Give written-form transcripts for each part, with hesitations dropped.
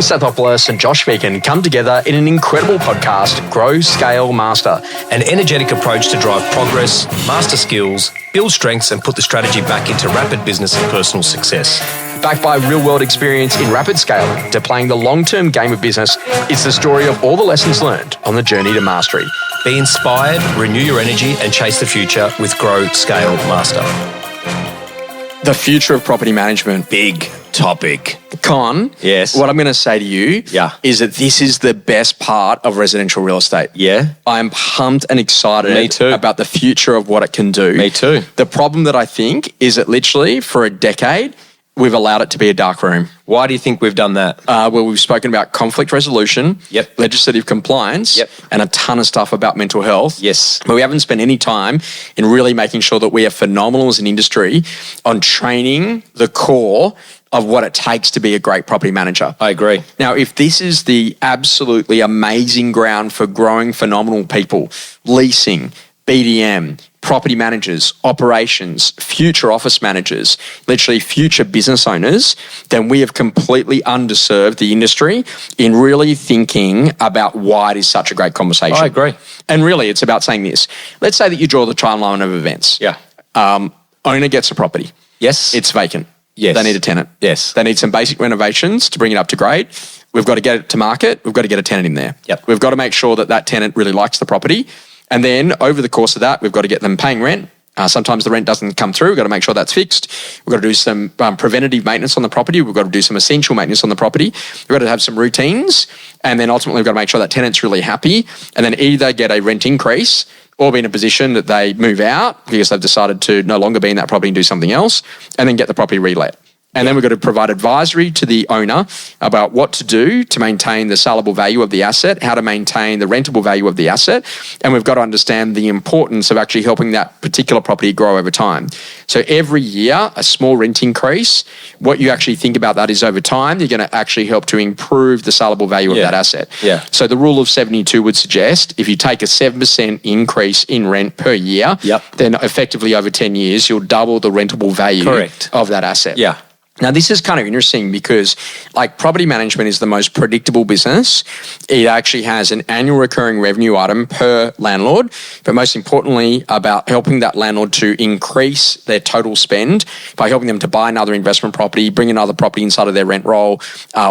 Stathopoulos and Josh Phegan come together in an incredible podcast, Grow, Scale, Master. An energetic approach to drive progress, master skills, build strengths and put the strategy back into rapid business and personal success. Backed by real-world experience in rapid scaling to playing the long-term game of business, it's the story of all the lessons learned on the journey to mastery. Be inspired, renew your energy and chase the future with Grow, Scale, Master. The future of property management. Big topic. Con, yes. What I'm going to say to you is that this is the best part of residential real estate. Yeah. I'm pumped and excited Me too. about the future of what it can do. Me too. The problem that I think is that literally for a decade, we've allowed it to be a dark room. Why do you think we've done that? Well, we've spoken about conflict resolution, legislative compliance, and a ton of stuff about mental health. Yes. But we haven't spent any time in really making sure that we are phenomenal as an industry on training the core of what it takes to be a great property manager. I agree. Now, if this is the absolutely amazing ground for growing phenomenal people, leasing, BDM, property managers, operations, future office managers, literally future business owners, then we have completely underserved the industry in really thinking about why it is such a great conversation. I agree. And really, it's about saying this. Let's say that you draw the timeline of events. Yeah. Owner gets a property. Yes. It's vacant. Yes. They need a tenant. Yes. They need some basic renovations to bring it up to grade. We've got to get it to market. We've got to get a tenant in there. Yep. We've got to make sure that that tenant really likes the property. And then over the course of that, we've got to get them paying rent. Sometimes the rent doesn't come through. We've got to make sure that's fixed. We've got to do some preventative maintenance on the property. We've got to do some essential maintenance on the property. We've got to have some routines. And then ultimately, we've got to make sure that tenant's really happy. And then either get a rent increase or be in a position that they move out because they've decided to no longer be in that property and do something else, and then get the property relet. And then we've got to provide advisory to the owner about what to do to maintain the saleable value of the asset, how to maintain the rentable value of the asset. And we've got to understand the importance of actually helping that particular property grow over time. So every year, a small rent increase, what you actually think about that is over time, you're going to actually help to improve the saleable value of that asset. Yeah. So the rule of 72 would suggest if you take a 7% increase in rent per year, then effectively over 10 years, you'll double the rentable value of that asset. Yeah. Now, this is kind of interesting because like property management is the most predictable business. It actually has an annual recurring revenue item per landlord, but most importantly about helping that landlord to increase their total spend by helping them to buy another investment property, bring another property inside of their rent roll,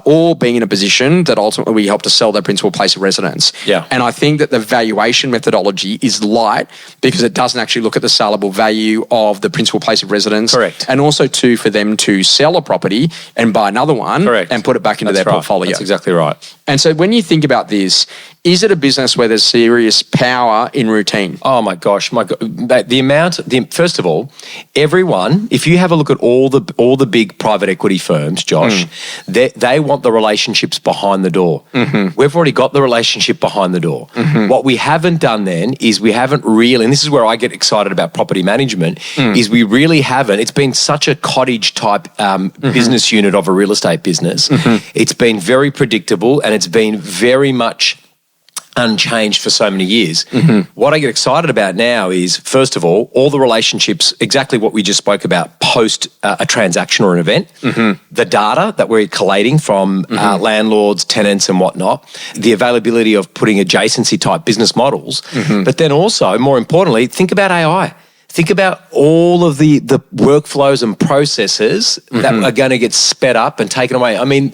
or being in a position that ultimately we help to sell their principal place of residence. Yeah. And I think that the valuation methodology is light because it doesn't actually look at the saleable value of the principal place of residence. Correct. And also too, for them to sell a property and buy another one and put it back into their portfolio. That's exactly right. And so when you think about this, is it a business where there's serious power in routine? Oh my gosh, first of all, everyone, if you have a look at all the big private equity firms, Josh, they want the relationships behind the door. Mm-hmm. We've already got the relationship behind the door. Mm-hmm. What we haven't done then is we haven't really, and this is where I get excited about property management, is we really haven't, it's been such a cottage type business unit of a real estate business. Mm-hmm. It's been very predictable and it's been very much unchanged for so many years. Mm-hmm. What I get excited about now is, first of all the relationships, exactly what we just spoke about, post a transaction or an event, the data that we're collating from landlords, tenants and whatnot, the availability of putting adjacency type business models, but then also, more importantly, think about AI. Think about all of the workflows and processes that are going to get sped up and taken away. I mean,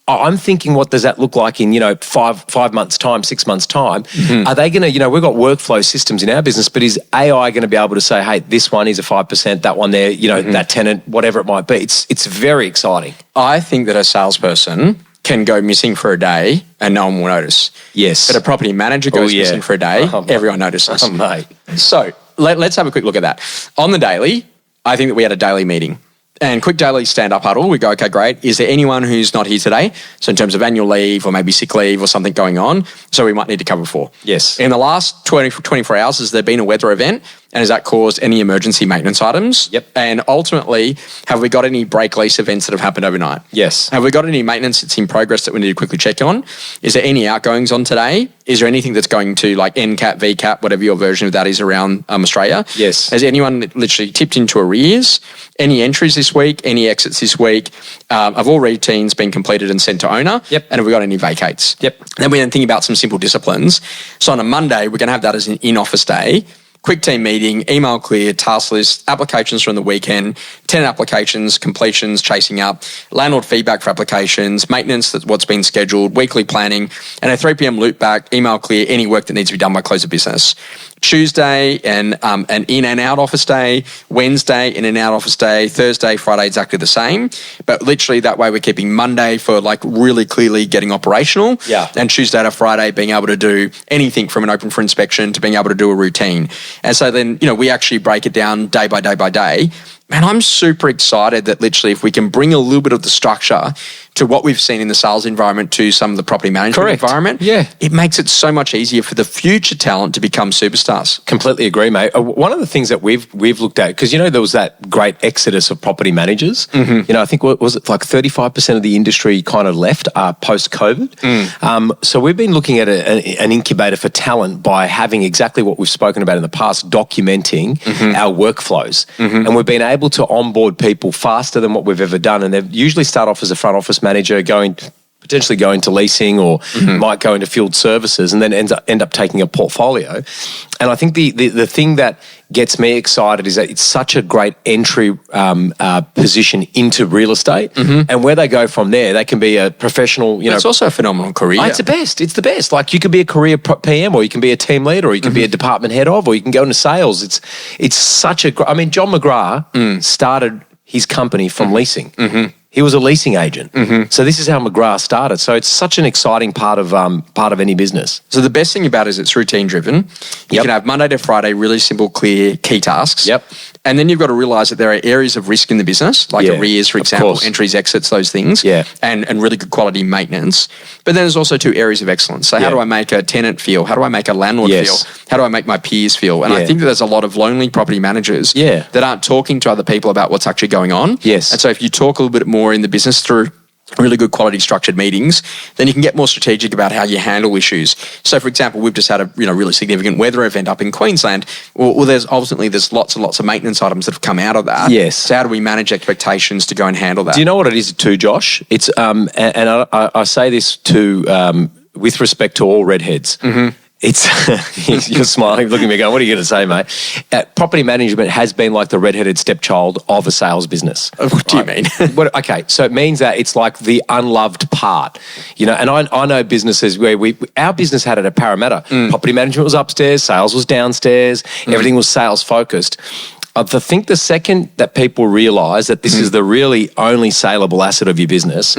I'm thinking, what does that look like in, 5 months' time, 6 months' time? Are they going to, we've got workflow systems in our business, but is AI going to be able to say, hey, this one is a 5%, that one there, that tenant, whatever it might be? It's very exciting. I think that a salesperson can go missing for a day and no one will notice. Yes. But a property manager goes missing for a day, everyone notices. Oh, mate. So let's have a quick look at that. On the daily, I think that we had a daily meeting. And quick daily stand-up huddle, we go, okay, great. Is there anyone who's not here today? So in terms of annual leave or maybe sick leave or something going on, so we might need to cover for. Yes. In the last 24 hours, has there been a weather event? And has that caused any emergency maintenance items? Yep. And ultimately, have we got any break lease events that have happened overnight? Yes. Have we got any maintenance that's in progress that we need to quickly check on? Is there any outgoings on today? Is there anything that's going to like NCAP, VCAP, whatever your version of that is around Australia? Yes. Has anyone literally tipped into arrears? Any entries this week? Any exits this week? Have all routines been completed and sent to owner? Yep. And have we got any vacates? Yep. Then we then think about some simple disciplines. So on a Monday, we're going to have that as an in-office day. Quick team meeting, email clear, task list, applications from the weekend, tenant applications, completions, chasing up, landlord feedback for applications, maintenance, that's what's been scheduled, weekly planning, and a 3 p.m. loop back, email clear, any work that needs to be done by close of business. Tuesday, an in and out office day. Wednesday, in and out office day. Thursday, Friday, exactly the same. But literally that way we're keeping Monday for like really clearly getting operational. Yeah. And Tuesday to Friday being able to do anything from an open for inspection to being able to do a routine. And so then, we actually break it down day by day by day. Man, I'm super excited that literally if we can bring a little bit of the structure to what we've seen in the sales environment to some of the property management environment, it makes it so much easier for the future talent to become superstars. Completely agree, mate. One of the things that we've looked at, because there was that great exodus of property managers. Mm-hmm. I think was it like 35% of the industry kind of left post-COVID. So we've been looking at an incubator for talent by having exactly what we've spoken about in the past, documenting our workflows, and we've been able to onboard people faster than what we've ever done. And they usually start off as a front office manager, potentially going to leasing or might go into field services, and then end up taking a portfolio. And I think the thing that gets me excited is that it's such a great entry position into real estate, and where they go from there, they can be a professional. It's also a phenomenal career. It's the best. It's the best. Like you could be a career PM, or you can be a team leader, or you can be a department head of, or you can go into sales. It's such a. John McGrath started his company from leasing. He was a leasing agent. So this is how McGrath started. So it's such an exciting part of any business. So the best thing about it is it's routine driven. You can have Monday to Friday, really simple, clear key tasks. Yep. And then you've got to realise that there are areas of risk in the business, like arrears, for example, entries, exits, those things, and really good quality maintenance. But then there's also 2 areas of excellence. So how do I make a tenant feel? How do I make a landlord feel? How do I make my peers feel? And I think that there's a lot of lonely property managers that aren't talking to other people about what's actually going on. Yes. And so if you talk a little bit more in the business through really good quality structured meetings, then you can get more strategic about how you handle issues. So for example, we've just had a really significant weather event up in Queensland. Well, there's lots and lots of maintenance items that have come out of that. Yes. So how do we manage expectations to go and handle that? Do you know what it is too, Josh? It's and I say this to with respect to all redheads. It's you're smiling, looking at me going, what are you going to say, mate? Property management has been like the redheaded stepchild of a sales business. What do you mean? Okay, so it means that it's like the unloved part, and I know businesses where our business had it at Parramatta. Property management was upstairs, sales was downstairs, everything was sales focused. I think the second that people realise that this is the really only saleable asset of your business,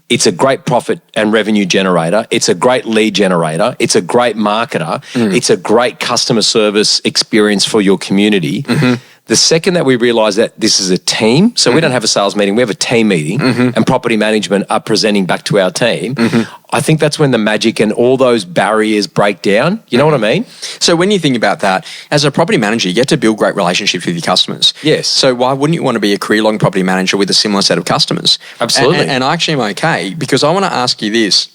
it's a great profit and revenue generator. It's a great lead generator. It's a great marketer. It's a great customer service experience for your community. The second that we realise that this is a team, so we don't have a sales meeting, we have a team meeting, and property management are presenting back to our team, I think that's when the magic and all those barriers break down. You know what I mean? So when you think about that, as a property manager, you get to build great relationships with your customers. Yes. So why wouldn't you want to be a career-long property manager with a similar set of customers? Absolutely. And I actually am okay, because I want to ask you this.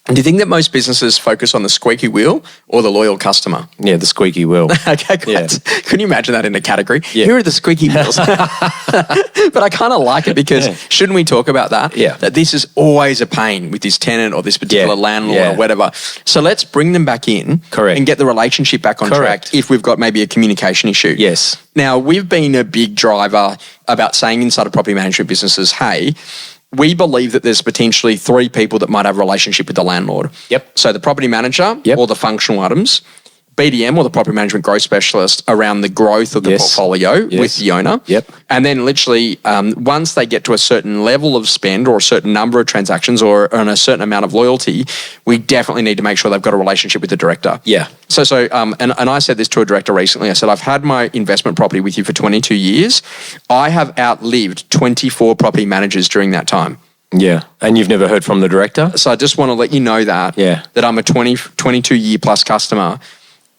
Do you think that most businesses focus on the squeaky wheel or the loyal customer? Yeah, the squeaky wheel. Okay, great. Yeah. Can you imagine that in a category? Yeah. Here are the squeaky wheels. But I kind of like it because shouldn't we talk about that? Yeah. That this is always a pain with this tenant or this particular landlord or whatever. So let's bring them back in and get the relationship back on track if we've got maybe a communication issue. Yes. Now, we've been a big driver about saying inside of property management businesses, hey, we believe that there's potentially 3 people that might have a relationship with the landlord. Yep. So the property manager or the functional items, BDM or the property management growth specialist around the growth of the portfolio with the owner. Yep. And then literally once they get to a certain level of spend or a certain number of transactions or on a certain amount of loyalty, we definitely need to make sure they've got a relationship with the director. Yeah. So and I said this to a director recently. I said, I've had my investment property with you for 22 years. I have outlived 24 property managers during that time. Yeah. And you've never heard from the director? So I just want to let you know that I'm a 22 year plus customer.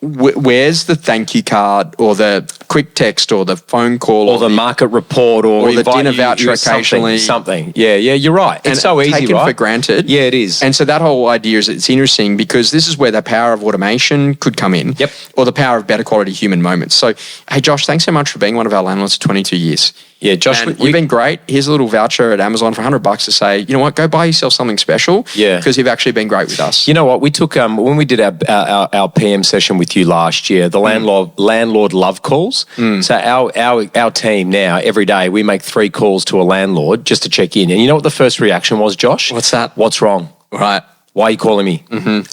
where's the thank you card or the quick text or the phone call or the market report or the dinner voucher occasionally. Something. Yeah, you're right. It's so easy, taken right? for granted. Yeah, it is. And so that whole idea is it's interesting because this is where the power of automation could come in. Yep. Or the power of better quality human moments. So, hey, Josh, thanks so much for being one of our landlords for 22 years. Yeah, Josh, you've been great. Here's a little voucher at Amazon for $100 to say, you know what, go buy yourself something special. Yeah. Because you've actually been great with us. You know what? We took, when we did our PM session with you last year, the landlord love calls. So our team now, every day, we make 3 calls to a landlord just to check in. And you know what the first reaction was, Josh? What's that? What's wrong? Right. Why are you calling me?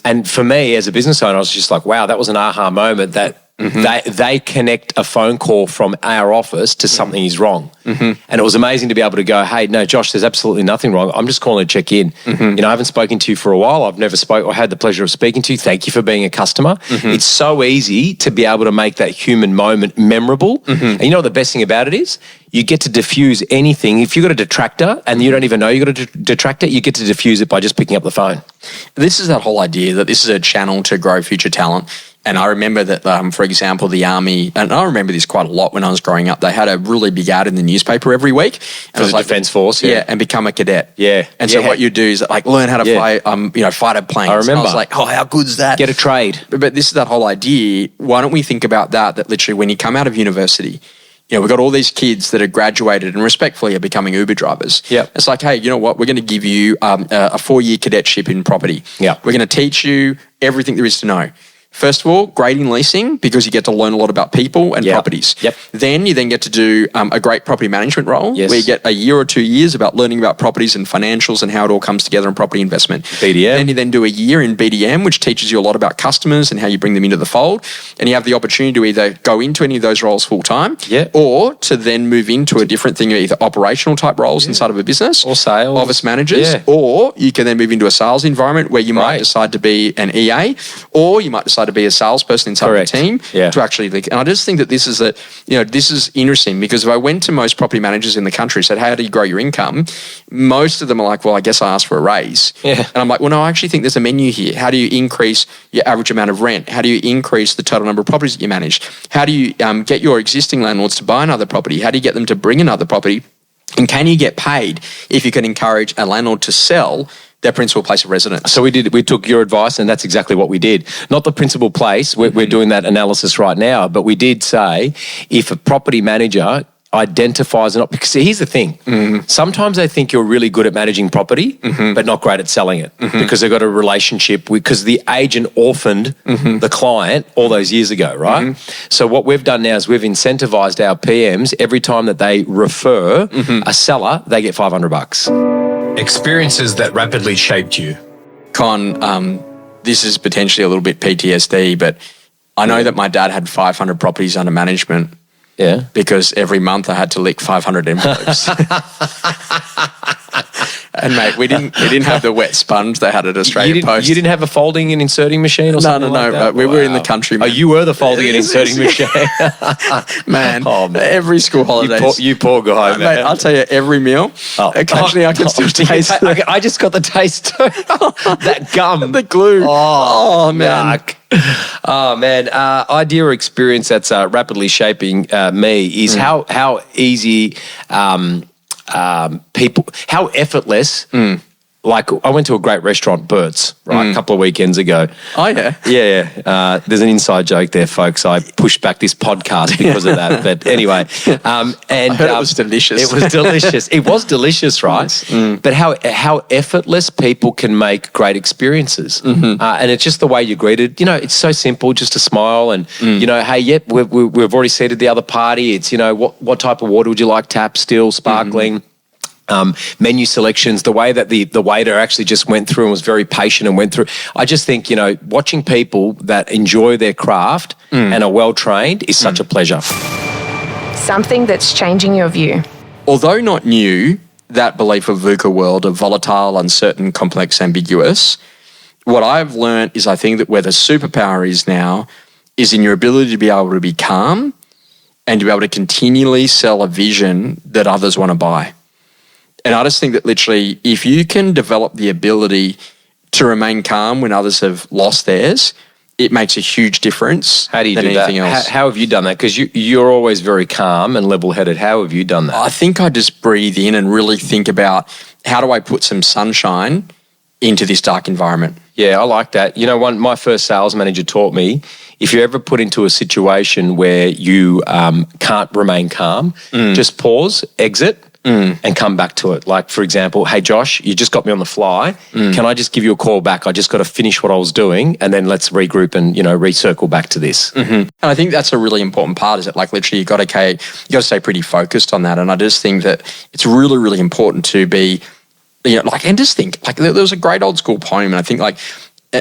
And for me, as a business owner, I was just like, wow, that was an aha moment that they connect a phone call from our office to something is wrong. And it was amazing to be able to go, hey, no, Josh, there's absolutely nothing wrong. I'm just calling to check in. You know, I haven't spoken to you for a while. I've never spoke or had the pleasure of speaking to you. Thank you for being a customer. It's so easy to be able to make that human moment memorable. And you know what the best thing about it is? You get to diffuse anything. If you've got a detractor and you don't even know you've got a detractor, you get to diffuse it by just picking up the phone. This is that whole idea that this is a channel to grow future talent. And I remember that, for example, the Army, and I remember this quite a lot when I was growing up, they had a really big ad in the newspaper every week. For the Defence Force, yeah. And become a cadet. Yeah. And so what you do is like learn how to fly, fighter planes. I remember. And I was like, oh, how good's that? Get a trade. But this is that whole idea. Why don't we think about that literally when you come out of university, you know, we've got all these kids that are graduated and respectfully are becoming Uber drivers. Yep. It's like, hey, you know what? We're going to give you a 4-year cadetship in property. Yep. We're going to teach you everything there is to know. First of all, great in leasing because you get to learn a lot about people and properties. Yep. Then you get to do a great property management role where you get a year or 2 years about learning about properties and financials and how it all comes together in property investment. BDM. Then you do a year in BDM, which teaches you a lot about customers and how you bring them into the fold. And you have the opportunity to either go into any of those roles full time or to then move into a different thing, either operational type roles inside of a business or sales, office managers, or you can then move into a sales environment where you might decide to be an EA or you might decide to be a salesperson inside the team to actually link. And I just think that this is interesting because if I went to most property managers in the country and said, how do you grow your income? Most of them are like, well, I guess I asked for a raise. Yeah. And I'm like, well, no, I actually think there's a menu here. How do you increase your average amount of rent? How do you increase the total number of properties that you manage? How do you get your existing landlords to buy another property? How do you get them to bring another property? And can you get paid if you can encourage a landlord to sell their principal place of residence? So we took your advice and that's exactly what we did. Not the principal place, we're doing that analysis right now, but we did say if a property manager identifies because here's the thing, sometimes they think you're really good at managing property but not great at selling it because they've got a relationship because the agent orphaned the client all those years ago, right? So what we've done now is we've incentivized our PMs every time that they refer a seller, they get $500. Experiences that rapidly shaped you. Con, this is potentially a little bit PTSD, but I know that my dad had 500 properties under management. Yeah. Because every month I had to lick 500 envelopes. And mate, we didn't have the wet sponge they had at Australia Post. You didn't have a folding and inserting machine or something like that? We were in the country. Man. Oh, you were the folding and inserting machine. man, every school holidays. You poor guy, man. Mate, I'll tell you, every meal, occasionally I can still taste it. I just got the taste too. That gum. The glue. Oh man. Yuck. Oh man, idea or experience that's rapidly shaping me is how easy how effortless. Like I went to a great restaurant, Bert's, right, a couple of weekends ago. Oh, yeah? Yeah. There's an inside joke there, folks. I pushed back this podcast because of that. But anyway. I heard it was delicious. It was delicious. It was delicious, right? But how effortless people can make great experiences. And it's just the way you're greeted. You know, it's so simple, just a smile and, you know, hey, yep, we've already seated the other party. It's, you know, what type of water would you like? Tap, still, sparkling? Menu selections, the way that the waiter actually just went through and was very patient and went through. I just think, you know, watching people that enjoy their craft and are well trained is such a pleasure. Something that's changing your view. Although not new, that belief of VUCA world of volatile, uncertain, complex, ambiguous, what I've learned is I think that where the superpower is now is in your ability to be able to be calm and to be able to continually sell a vision that others want to buy. And I just think that literally, if you can develop the ability to remain calm when others have lost theirs, it makes a huge difference. How do you than do that? anything else. How have you done that? Because you're always very calm and level-headed. How have you done that? I think I just breathe in and really think about how do I put some sunshine into this dark environment. Yeah, I like that. You know, my first sales manager taught me, if you're ever put into a situation where you can't remain calm, just pause, exit, and come back to it. Like, for example, hey, Josh, you just got me on the fly. Can I just give you a call back? I just got to finish what I was doing, and then let's regroup and, recircle back to this. And I think that's a really important part, is that, like, literally you got to stay pretty focused on that. And I just think that it's really, really important to be, and just think, like, there was a great old school poem, and I think, like,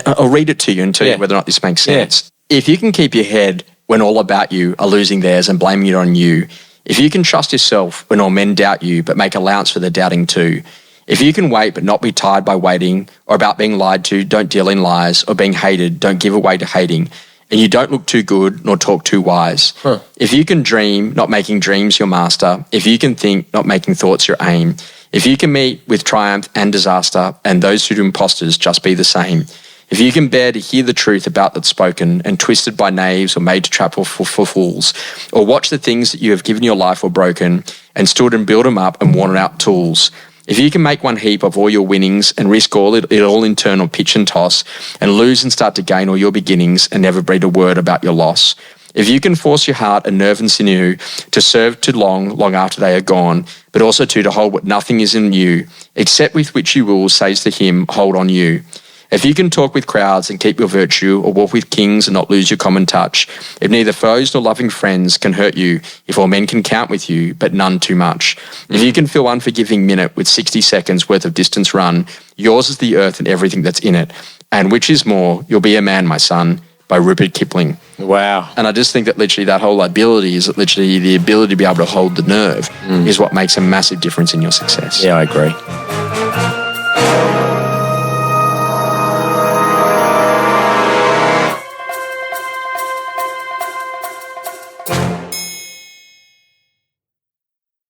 I'll read it to you and tell you whether or not this makes sense. If you can keep your head when all about you are losing theirs and blaming it on you, if you can trust yourself when all men doubt you but make allowance for the doubting too, if you can wait but not be tired by waiting, or about being lied to, don't deal in lies, or being hated, don't give away to hating, and you don't look too good nor talk too wise, if you can dream, not making dreams your master, if you can think, not making thoughts your aim, if you can meet with triumph and disaster, and those who do impostors just be the same, if you can bear to hear the truth about that's spoken and twisted by knaves or made to trap for fools, or watch the things that you have given your life or broken and stood and build them up and worn out tools, if you can make one heap of all your winnings and risk it all in turn on pitch and toss, and lose and start to gain all your beginnings and never breathe a word about your loss, if you can force your heart and nerve and sinew to serve too long after they are gone, but also to hold what nothing is in you, except with which you will, says to him, hold on you. If you can talk with crowds and keep your virtue, or walk with kings and not lose your common touch, if neither foes nor loving friends can hurt you, if all men can count with you, but none too much, if you can fill unforgiving minute with 60 seconds worth of distance run, yours is the earth and everything that's in it. And which is more, you'll be a man, my son, by Rupert Kipling. Wow. And I just think that literally that whole ability is that literally the ability to be able to hold the nerve is what makes a massive difference in your success. Yeah, I agree.